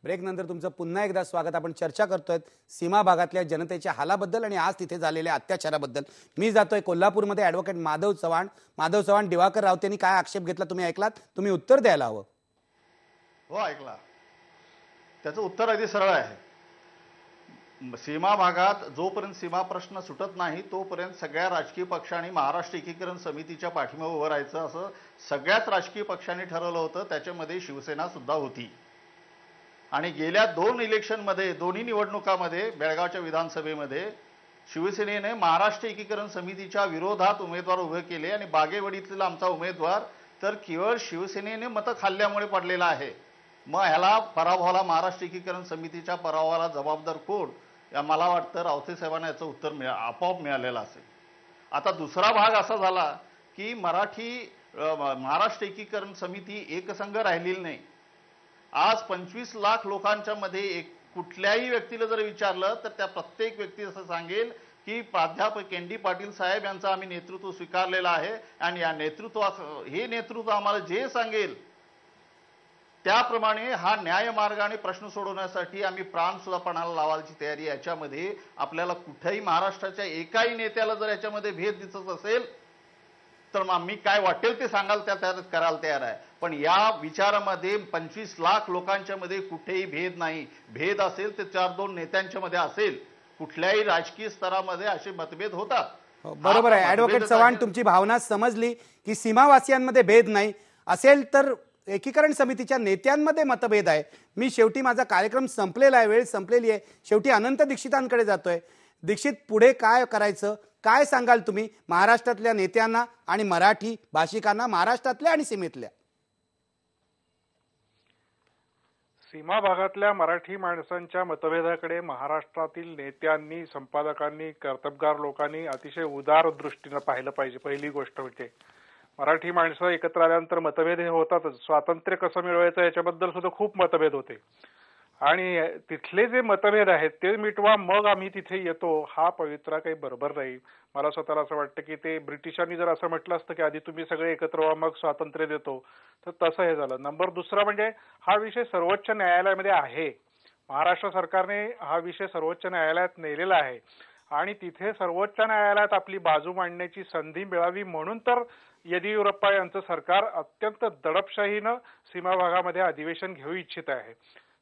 Break नंतर तुमचं पुन्हा एकदा स्वागत। आपण चर्चा करतोय सीमा भागातल्या जनतेच्या हालाबद्दल आणि आज तिथे झालेल्या अत्याचाराबद्दल। मी जातोय कोल्हापूरमध्ये ॲडव्होकेट माधव चव्हाण दिवाकर रावतेंनी काय आक्षेप घेतला तुम्ही ऐकलात, तुम्ही उत्तर द्यायला हवं। हो ऐकला, त्याचं उत्तर अगदी सरळ आहे। सीमा भागात जोपर्यंत सीमा प्रश्न सुटत नाही तोपर्यंत सगळ्या राजकीय पक्षांनी महाराष्ट्र एकीकरण समितीच्या पाठीमागे उभं राहायचं असं सगळ्याच राजकीय पक्षांनी ठरवलं होतं। त्याच्यामध्ये शिवसेना सुद्धा होती आणि गेल्या दोन इलेक्शनमध्ये, दोन्ही निवडणुकांमध्ये, बेळगावच्या विधानसभेमध्ये शिवसेनेने महाराष्ट्र एकीकरण समितीच्या विरोधात उमेदवार उभे केले आणि बागेवाडीतला आमचा उमेदवार तर केवळ शिवसेनेने मतं खाल्ल्यामुळे पडलेला आहे। मग ह्याला पराभवाला, महाराष्ट्र एकीकरण समितीच्या पराभवाला जबाबदार कोण? या मला वाटतं रावते साहेबांना याचं उत्तर आपोआप मिळालेलं असेल। आता दुसरा भाग असा झाला की महाराष्ट्र एकीकरण समिती एकसंघ राहिलेली नाही। आज 25 लाख लोकांच्या मध्ये कुठल्याही व्यक्तीला जर विचारलं तर त्या प्रत्येक व्यक्ती असं सांगेल की प्राध्यापक एन.डी. पाटील साहेब यांचं आम्ही नेतृत्व स्वीकारलेलं आहे आणि या हे नेतृत्व आम्हाला जे सांगेल त्याप्रमाणे हा न्यायमार्गाने प्रश्न सोडवण्यासाठी आम्ही प्राण सुद्धा पणाला लावायची तयारी। याच्यामध्ये आपल्याला कुठेही महाराष्ट्राच्या एकाही नेत्याला जर याच्यामध्ये भेद दिसत असेल तर मग मी काय वाटेल ते सांगाल त्या करायला तयार आहे। पण या विचारामध्ये 25 लाख लोकांच्या मध्ये कुठेही भेद नाही। भेद असेल तर 4-2 नेत्यांच्या मध्ये असेल। कुठल्याही राजकीय स्तरामध्ये असे मतभेद होतात। बरोबर आहे ॲडव्होकेट चव्हाण, तुमची भावना समजली की सीमावासियांमध्ये भेद नाही असेल तर एकीकरण समितीच्या नेत्यांमध्ये मतभेद आहे। मी शेवटी माझा कार्यक्रम संपलेला आहे, वेळ संपलेली आहे। शेवटी अनंत दीक्षितांकडे जातोय। दीक्षित, पुढे काय करायचं, काय सांगाल तुम्ही महाराष्ट्रातल्या नेत्यांना आणि मराठी भाषिकांना, महाराष्ट्रातल्या आणि सीमेतल्या? सीमा भागातल्या मराठी माणसांच्या मतभेदाकडे महाराष्ट्रातील नेत्यांनी, संपादकांनी, कर्तबगार लोकांनी अतिशय उदार दृष्टीने पाहिलं पाहिजे। पहिली गोष्ट म्हणजे मराठी माणसं एकत्र आल्यानंतर मतभेद हे होतातच। स्वातंत्र्य कसं मिळवायचं याच्याबद्दल सुद्धा खूप मतभेद होते आणि तिथले जे मतभेद आहेत ते मिटवा मग आम्ही तिथे येतो, हा पवित्रा काही बरोबर नाही। मला स्वतःला असं वाटतं की ते ब्रिटिशांनी जर असं म्हटलं असतं की आधी तुम्ही सगळे एकत्र व्हा मग स्वातंत्र्य देतो, तर तसं हे झालं। नंबर दुसरा म्हणजे हा विषय सर्वोच्च न्यायालयामध्ये आहे। महाराष्ट्र सरकारने हा विषय सर्वोच्च न्यायालयात नेलेला आहे आणि तिथे सर्वोच्च न्यायालयात आपली बाजू मांडण्याची संधी मिळावी म्हणून तर येदियुरप्पा यांचं सरकार अत्यंत दडपशाहीनं सीमा भागामध्ये अधिवेशन घेऊ इच्छित आहे।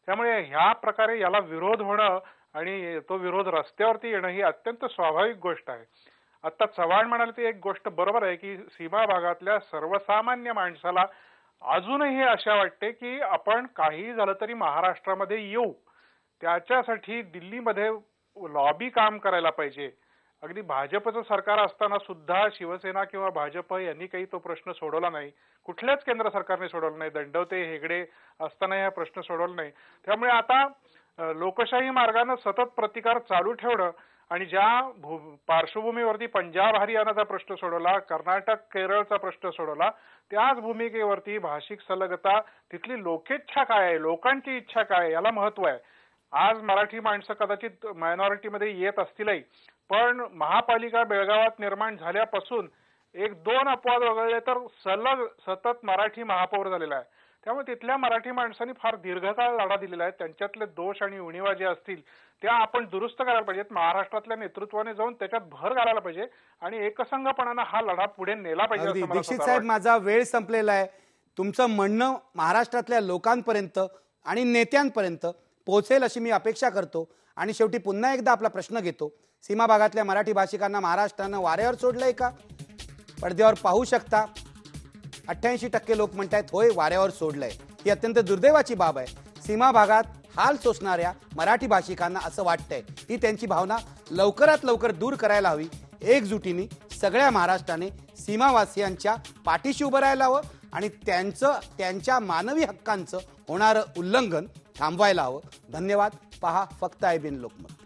त्यामुळे ह्या प्रकारे याला विरोध होणं आणि तो विरोध रस्त्यावरती येणं ही अत्यंत स्वाभाविक गोष्ट आहे। आता चव्हाण म्हणाले ती एक गोष्ट बरोबर आहे की सीमा भागातल्या सर्वसामान्य माणसाला अजूनही अशा वाटते की आपण काही झालं तरी महाराष्ट्रामध्ये येऊ, त्याच्यासाठी दिल्लीमध्ये लॉबी काम करायला पाहिजे। अगदी भाजपचं सरकार असताना सुद्धा शिवसेना किंवा भाजप यांनी काही तो प्रश्न सोडवला नाही, कुठल्याच केंद्र सरकारने सोडवला नाही। दंडवते हेगडे असताना हा प्रश्न सोडवला नाही। त्यामुळे आता लोकशाही मार्गाने सतत प्रतिकार चालू ठेवणं आणि ज्या पार्श्वभूमीवरती पंजाब हरियाणाचा प्रश्न सोडवला, कर्नाटक केरळचा प्रश्न सोडवला, त्याच भूमिकेवरती भाषिक सलगता, तिथली लोकेच्छा काय आहे, लोकांची इच्छा काय याला महत्व आहे। आज मराठी माणसं कदाचित मायनॉरिटीमध्ये येत असतीलही, पण महापालिका बेळगावात निर्माण झाल्यापासून 1-2 अपवाद वगळले तर सलग सतत मराठी महापौर झालेला आहे। त्यामुळे तिथल्या मराठी माणसांनी फार दीर्घकाळ लढा दिलेला आहे। त्यांच्यातले दोष आणि उणिवा जे असतील त्या आपण दुरुस्त करायला पाहिजेत। महाराष्ट्रातल्या नेतृत्वाने जाऊन त्याच्यात भर घालायला पाहिजे आणि एकसंघपणानं हा लढा पुढे नेला पाहिजे। दीक्षित साहेब, माझा वेळ संपलेला आहे। तुमचं म्हणणं महाराष्ट्रातल्या लोकांपर्यंत आणि नेत्यांपर्यंत पोहोचेल अशी मी अपेक्षा करतो आणि शेवटी पुन्हा एकदा आपला प्रश्न घेतो। सीमा भागातल्या मराठी भाषिकांना महाराष्ट्रानं वाऱ्यावर सोडलंय का? पडद्यावर पाहू शकता 88% लोक म्हणतायत होय, वाऱ्यावर सोडलंय। ही अत्यंत दुर्दैवाची बाब आहे। सीमा भागात हाल सोसणाऱ्या मराठी भाषिकांना असं वाटतंय ही त्यांची भावना लवकरात लवकर दूर करायला हवी। एकजुटीने सगळ्या महाराष्ट्राने सीमावासियांच्या पाठीशी उभं राहायला हवं आणि त्यांच्या मानवी हक्कांचं होणारं उल्लंघन थांबवायला हवं। धन्यवाद। पहा फक्त IBN लोकमत।